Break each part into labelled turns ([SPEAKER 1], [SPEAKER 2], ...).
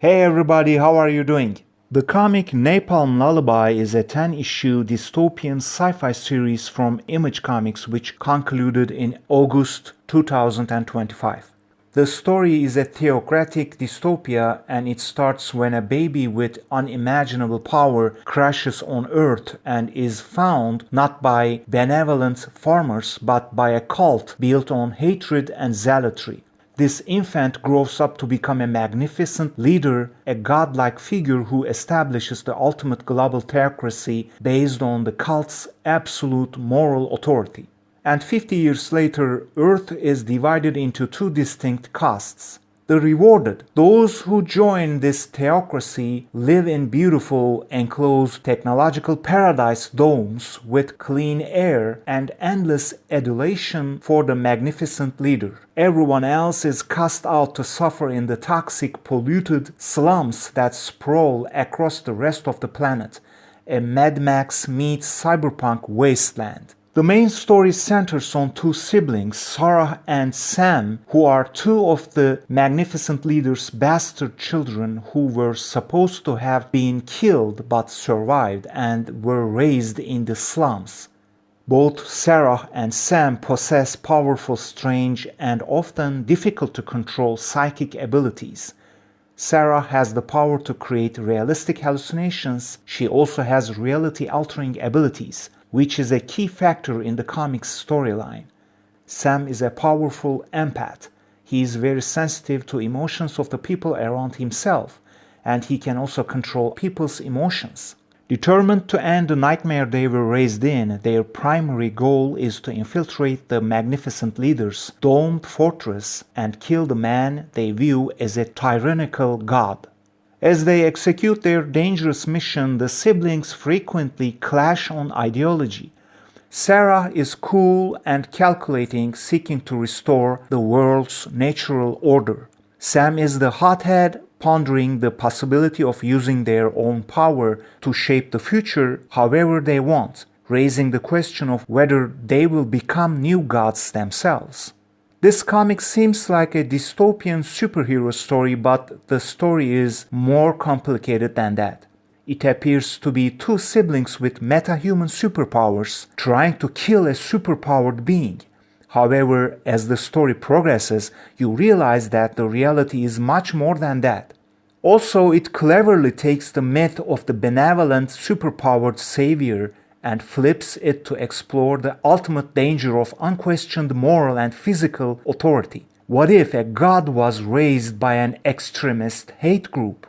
[SPEAKER 1] Hey everybody, how are you doing? The comic Napalm Lullaby is a 10-issue dystopian sci-fi series from Image Comics which concluded in August 2025. The story is a theocratic dystopia and it starts when a baby with unimaginable power crashes on Earth and is found not by benevolent farmers but by a cult built on hatred and zealotry. This infant grows up to become a magnificent leader, a godlike figure who establishes the ultimate global theocracy based on the cult's absolute moral authority. And 50 years later, Earth is divided into two distinct castes. The rewarded, those who join this theocracy, live in beautiful, enclosed technological paradise domes with clean air and endless adulation for the magnificent leader. Everyone else is cast out to suffer in the toxic, polluted slums that sprawl across the rest of the planet, a Mad Max meets cyberpunk wasteland. The main story centers on two siblings, Sarah and Sam, who are two of the magnificent leader's bastard children who were supposed to have been killed but survived and were raised in the slums. Both Sarah and Sam possess powerful, strange, and often difficult to control psychic abilities. Sarah has the power to create realistic hallucinations. She also has reality-altering abilities, which is a key factor in the comic's storyline. Sam is a powerful empath. He is very sensitive to emotions of the people around himself, and he can also control people's emotions. Determined to end the nightmare they were raised in, their primary goal is to infiltrate the magnificent leader's domed fortress and kill the man they view as a tyrannical god. As they execute their dangerous mission, the siblings frequently clash on ideology. Sarah is cool and calculating, seeking to restore the world's natural order. Sam is the hothead, pondering the possibility of using their own power to shape the future however they want, raising the question of whether they will become new gods themselves. This comic seems like a dystopian superhero story, but the story is more complicated than that. It appears to be two siblings with metahuman superpowers trying to kill a superpowered being. However, as the story progresses, you realize that the reality is much more than that. Also, it cleverly takes the myth of the benevolent superpowered savior and flips it to explore the ultimate danger of unquestioned moral and physical authority. What if a god was raised by an extremist hate group?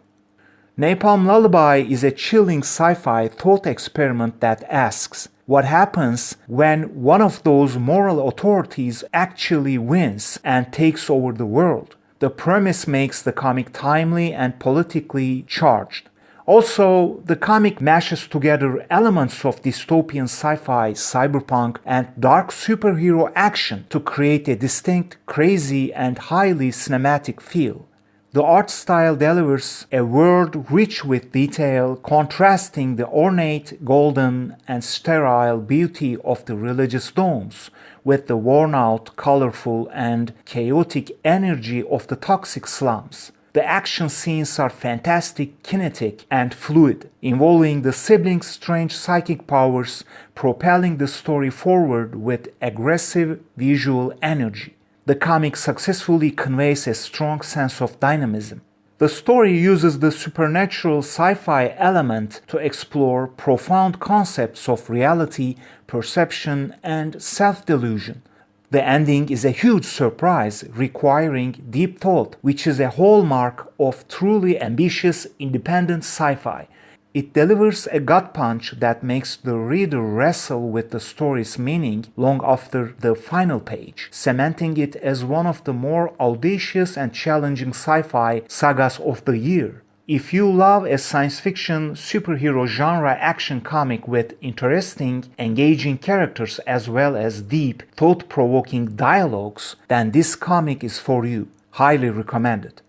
[SPEAKER 1] Napalm Lullaby is a chilling sci-fi thought experiment that asks, what happens when one of those moral authorities actually wins and takes over the world? The premise makes the comic timely and politically charged. Also, the comic mashes together elements of dystopian sci-fi, cyberpunk, and dark superhero action to create a distinct, crazy, and highly cinematic feel. The art style delivers a world rich with detail, contrasting the ornate, golden, and sterile beauty of the religious domes with the worn-out, colorful, and chaotic energy of the toxic slums. The action scenes are fantastic, kinetic, and fluid, involving the siblings' strange psychic powers, propelling the story forward with aggressive visual energy. The comic successfully conveys a strong sense of dynamism. The story uses the supernatural sci-fi element to explore profound concepts of reality, perception, and self-delusion. The ending is a huge surprise, requiring deep thought, which is a hallmark of truly ambitious, independent sci-fi. It delivers a gut punch that makes the reader wrestle with the story's meaning long after the final page, cementing it as one of the more audacious and challenging sci-fi sagas of the year. If you love a science fiction superhero genre action comic with interesting, engaging characters as well as deep, thought-provoking dialogues, then this comic is for you. Highly recommended.